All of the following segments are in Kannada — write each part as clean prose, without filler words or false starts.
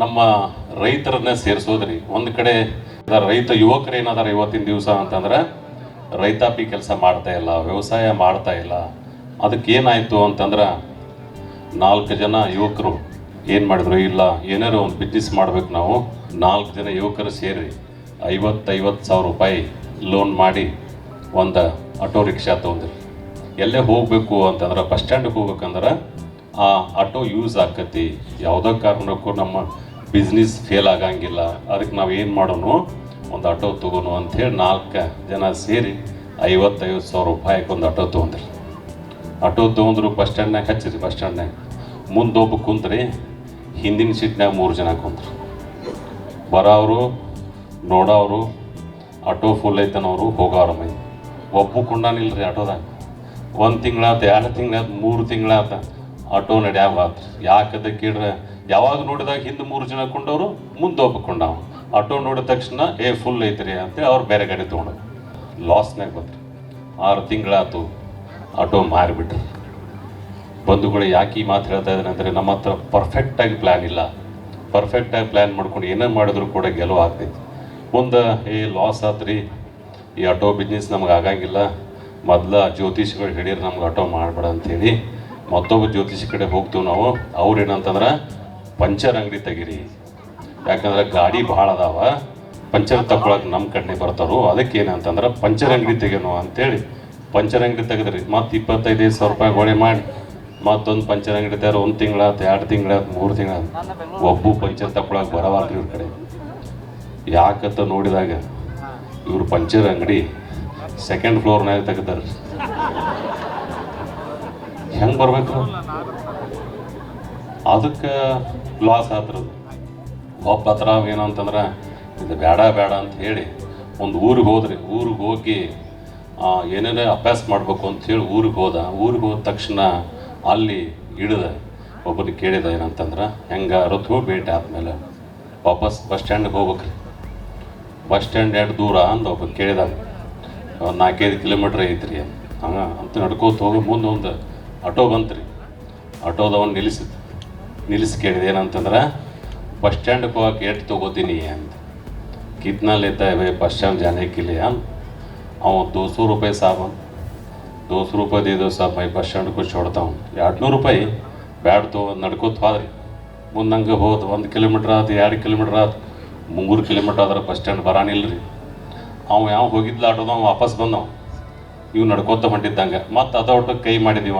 ನಮ್ಮ ರೈತರನ್ನ ಸೇರಿಸೋದ್ರಿ. ಒಂದು ಕಡೆ ರೈತ ಯುವಕರು ಏನಾದಾರ ಇವತ್ತಿನ ದಿವಸ ಅಂತಂದ್ರೆ ರೈತಾಪಿ ಕೆಲಸ ಮಾಡ್ತಾ ಇಲ್ಲ, ವ್ಯವಸಾಯ ಮಾಡ್ತಾ ಇಲ್ಲ. ಅದಕ್ಕೆ ಏನಾಯಿತು ಅಂತಂದ್ರೆ 4 ಜನ ಯುವಕರು ಏನು ಮಾಡಿದ್ರು, ಇಲ್ಲ ಏನಾರು ಒಂದು ಬಿಸ್ನೆಸ್ ಮಾಡ್ಬೇಕು ನಾವು. 4 ಜನ ಯುವಕರು ಸೇರಿ 50,000 ರೂಪಾಯಿ ಲೋನ್ ಮಾಡಿ ಒಂದು ಆಟೋ ರಿಕ್ಷಾ ತೊಗೊಂಡ್ರಿ. ಎಲ್ಲೇ ಹೋಗಬೇಕು ಅಂತಂದ್ರೆ ಬಸ್ ಸ್ಟ್ಯಾಂಡಿಗೆ ಹೋಗ್ಬೇಕಂದ್ರೆ ಆ ಆಟೋ ಯೂಸ್ ಆಕತಿ. ಯಾವುದೋ ಕಾರಣಕ್ಕೂ ನಮ್ಮ ಬಿಸ್ನೆಸ್ ಫೇಲ್ ಆಗಂಗಿಲ್ಲ. ಅದಕ್ಕೆ ನಾವು ಏನು ಮಾಡೋನು, ಒಂದು ಆಟೋ ತೊಗೋನು ಅಂಥೇಳಿ 4 ಜನ ಸೇರಿ 50,000 ರೂಪಾಯಿಗೆ ಒಂದು ಆಟೋ ತೊಗೊಂಡ್ರಿ. ಆಟೋ ತೊಗೊಂಡ್ರು, ಬಸ್ ಸ್ಟ್ಯಾಂಡ್ನಾಗ ಹಚ್ಚಿರಿ. ಬಸ್ ಸ್ಟ್ಯಾಂಡ್ನಾಗ ಮುಂದೆ ಒಬ್ಬ ಕುಂತ್ರಿ, ಹಿಂದಿನ ಸೀಟ್ನಾಗ 3 ಜನ ಕುಂತ್ರು. ಬರೋರು ನೋಡೋರು, ಆಟೋ ಫುಲ್ ಐತನವರು ಹೋಗೋರು ಮೈ. ಒಬ್ಬ ಕೊಂಡಾನಿಲ್ರಿ ಆಟೋದಾಗ. 1 ತಿಂಗಳಾತ, 2 ತಿಂಗಳಾತ, 3 ತಿಂಗಳಾತ ಆಟೋ ನಡೆಯಾವಾತ್ರಿ. ಯಾಕದ ಕೇಳ್ರೆ, ಯಾವಾಗ ನೋಡಿದಾಗ ಹಿಂದೆ 3 ಜನ ಕೊಂಡವರು, ಮುಂದೆ ಒಬ್ಬ ಕೊಂಡವ. ಆಟೋ ನೋಡಿದ ತಕ್ಷಣ ಫುಲ್ ಐತ್ರಿ ಅಂತೇಳಿ ಅವ್ರು ಬೇರೆ ಗಾಡಿ ತೊಗೊಂಡು ಲಾಸ್ನಾಗ ಬಂದ್ರಿ. 6 ತಿಂಗಳಾತು, ಆಟೋ ಮಾರಿಬಿಟ್ರಿ. ಬಂಧುಗಳು ಯಾಕೆ ಈ ಮಾತು ಹೇಳ್ತಾ ಇದ್ದಾರೆ ಅಂದರೆ, ನಮ್ಮ ಹತ್ರ ಪರ್ಫೆಕ್ಟಾಗಿ ಪ್ಲ್ಯಾನ್ ಇಲ್ಲ. ಪರ್ಫೆಕ್ಟಾಗಿ ಪ್ಲ್ಯಾನ್ ಮಾಡ್ಕೊಂಡು ಏನೇ ಮಾಡಿದ್ರು ಕೂಡ ಗೆಲುವು ಆಗ್ತೈತಿ. ಮುಂದೆ ಲಾಸ್ ಆತ್ರಿ, ಈ ಆಟೋ ಬಿಸ್ನೆಸ್ ನಮ್ಗೆ ಆಗಂಗಿಲ್ಲ, ಮೊದಲ ಜ್ಯೋತಿಷಿಗಳು ಹಿಡೀರಿ ನಮ್ಗೆ ಆಟೋ ಮಾಡಬೇಡ ಅಂಥೇಳಿ ಮತ್ತೊಬ್ಬ ಜ್ಯೋತಿಷಿ ಕಡೆ ಹೋಗ್ತೀವಿ ನಾವು. ಅವ್ರು ಏನಂತಂದ್ರೆ ಪಂಚರ್ ಅಂಗಡಿ ತೆಗೀರಿ, ಯಾಕಂದ್ರೆ ಗಾಡಿ ಭಾಳ ಅದಾವ, ಪಂಚರ್ ತಗೊಳಕ್ಕೆ ನಮ್ಮ ಕಡೆ ಬರ್ತಾರೋ. ಅದಕ್ಕೆ ಏನಂತಂದ್ರೆ ಪಂಚರ್ ಅಂಗಡಿ ತೆಗೆನೋ ಅಂಥೇಳಿ ಪಂಚರ್ ಅಂಗಡಿ ತೆಗೆದ್ರಿ. ಮತ್ತು 25,000 ರೂಪಾಯಿ ಗೋಳೆ ಮಾಡಿ ಮತ್ತೊಂದು ಪಂಚರ್ ಅಂಗಡಿ ತೆಗೆದ್ರೆ 1 ತಿಂಗಳಾತು, 2 ತಿಂಗಳಾತು, 3 ತಿಂಗಳಾತು. ಒಬ್ಬ ಪಂಚರ್ ತಗೊಳಕ್ಕೆ ಬರವಾಲ್ರಿ ಇವ್ರ ಕಡೆ. ಯಾಕಂತ ನೋಡಿದಾಗ ಇವರು ಪಂಚರ್ ಅಂಗಡಿ 2nd ಫ್ಲೋರ್ನಾಗ ತೆಗೆದಾರೆ. ಹೆಂಗೆ ಬರ್ಬೇಕು? ಅದಕ್ಕೆ ಲಾಸ್ ಆದ್ರದು. ಒಬ್ಬ ಹತ್ರ ಏನಂತಂದ್ರೆ ಇದು ಬೇಡ ಅಂತ ಹೇಳಿ ಒಂದು ಊರಿಗೆ ಹೋದ್ರಿ. ಊರಿಗೆ ಹೋಗಿ ಏನೇನೇ ಅಭ್ಯಾಸ ಮಾಡ್ಬೇಕು ಅಂಥೇಳಿ ಊರಿಗೆ ಹೋದ ತಕ್ಷಣ ಅಲ್ಲಿ ಹಿಡಿದ ಒಬ್ಬರಿಗೆ ಕೇಳಿದ, ಏನಂತಂದ್ರೆ ಹೆಂಗಾರು ಭೇಟಿ ಆದಮೇಲೆ ವಾಪಸ್ ಬಸ್ ಸ್ಟ್ಯಾಂಡಿಗೆ ಹೋಗ್ಬೇಕ್ರಿ. ಬಸ್ ಸ್ಟ್ಯಾಂಡ್ ಎರಡು ದೂರ ಅಂದ ಒಬ್ಬ ಕೇಳಿದಾಗ, 4-5 ಕಿಲೋಮೀಟ್ರ್ ಐತ್ರಿ ಅಂತ ನಡ್ಕೋತ ಹೋಗಿ ಮುಂದೆ ಒಂದು ಆಟೋ ಬಂತ್ರಿ. ಆಟೋದವನು ನಿಲ್ಲಿಸಿ ಕೇಳಿದೆ, ಏನಂತಂದ್ರೆ ಬಸ್ ಸ್ಟ್ಯಾಂಡ್ಗೆ ಹೋಗಕ್ಕೆ ಎಷ್ಟು ತೊಗೋತೀನಿ ಅಂತ. कितना लेता है भाई बस स्टैंड जाने के लिए? हम 200 रुपये साहब, 200 रुपये दे दो साहब, मैं बस स्टैंड को छोड़ता हूँ. 200 ರೂಪಾಯಿ ಬ್ಯಾಡ ತೋ ನಡ್ಕೋತ ಹೋದ್ರಿ. ಮುಂದೆ ಹಂಗೆ ಹೋದ 1 ಕಿಲೋಮೀಟ್ರ್ ಆಯ್ತು, 2 ಕಿಲೋಮೀಟ್ರ್ ಆಯ್ತು, 3 ಕಿಲೋಮೀಟ್ರ್ ಆದ್ರೆ ಬಸ್ ಸ್ಟ್ಯಾಂಡ್ ಬರಾನಿಲ್ಲ ರೀ. ಯಾವ ಹೋಗಿದ್ಲ ಆಟೋದ ವಾಪಸ್ ಬಂದವ. ಇವು ನಡ್ಕೋತ ಹೊಂಟಿದ್ದಂಗೆ ಮತ್ತು ಅದೊಟ್ಟು ಕೈ ಮಾಡಿದೀವ.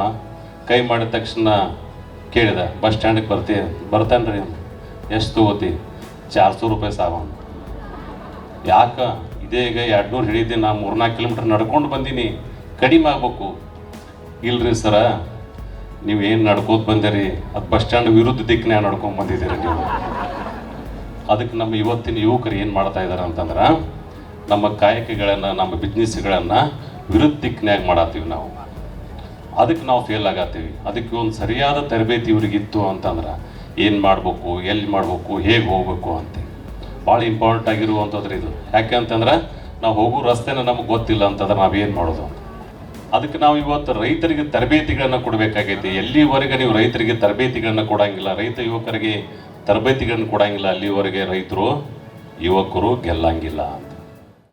ಕೈ ಮಾಡಿದ ತಕ್ಷಣ ಕೇಳಿದ, ಬಸ್ ಸ್ಟ್ಯಾಂಡಿಗೆ ಬರ್ತಾನೆ ರೀ. ಎಷ್ಟು ತೊಗೋತಿ? 400 ರೂಪಾಯಿ ಸಾಬ. ಯಾಕೆ? ಇದೇ ಈಗ 200 ಹಿಡಿತೀನಿ, ನಾ 3-4 ಕಿಲೋಮೀಟ್ರ್ ನಡ್ಕೊಂಡು ಬಂದೀನಿ, ಕಡಿಮೆ ಆಗ್ಬೇಕು. ಇಲ್ರಿ ಸರ, ನೀವು ಏನು ನಡ್ಕೋತ ಬಂದಿರಿ, ಅದು ಬಸ್ ಸ್ಟ್ಯಾಂಡ್ ವಿರುದ್ಧ ದಿಕ್ಕಿನಾಗ ನಡ್ಕೊಂಡು ಬಂದಿದ್ದೀರಿ ನೀವು. ಅದಕ್ಕೆ ನಮ್ಮ ಇವತ್ತಿನ ಯುವಕರು ಏನು ಮಾಡ್ತಾ ಇದ್ದಾರೆ ಅಂತಂದ್ರೆ, ನಮ್ಮ ಕಾಯಕಗಳನ್ನು, ನಮ್ಮ ಬಿಸ್ನೆಸ್ಗಳನ್ನು ವಿರುದ್ಧ ದಿಕ್ಕಿನಾಗ ಮಾಡತ್ತೀವಿ ನಾವು. ಅದಕ್ಕೆ ನಾವು ಫೇಲ್ ಆಗತ್ತೀವಿ. ಅದಕ್ಕೆ ಒಂದು ಸರಿಯಾದ ತರಬೇತಿ ಇವ್ರಿಗಿತ್ತು ಅಂತಂದ್ರೆ ಏನು ಮಾಡಬೇಕು, ಎಲ್ಲಿ ಮಾಡಬೇಕು, ಹೇಗೆ ಹೋಗ್ಬೇಕು ಅಂತ ಭಾಳ ಇಂಪಾರ್ಟೆಂಟ್ ಆಗಿರುವಂಥದ್ದು ಇದು. ಯಾಕೆ ಅಂತಂದ್ರೆ ನಾವು ಹೋಗೋ ರಸ್ತೆನ ನಮಗೆ ಗೊತ್ತಿಲ್ಲ ಅಂತಂದ್ರೆ ನಾವೇನು ಮಾಡೋದು? ಅದಕ್ಕೆ ನಾವು ಇವತ್ತು ರೈತರಿಗೆ ತರಬೇತಿಗಳನ್ನು ಕೊಡಬೇಕಾಗೈತಿ. ಎಲ್ಲಿವರೆಗೆ ನೀವು ರೈತರಿಗೆ ತರಬೇತಿಗಳನ್ನು ಕೊಡಂಗಿಲ್ಲ, ರೈತ ಯುವಕರಿಗೆ ತರಬೇತಿಗಳನ್ನು ಕೊಡಂಗಿಲ್ಲ, ಅಲ್ಲಿವರೆಗೆ ಯುವಕರು ಗೆಲ್ಲಂಗಿಲ್ಲ.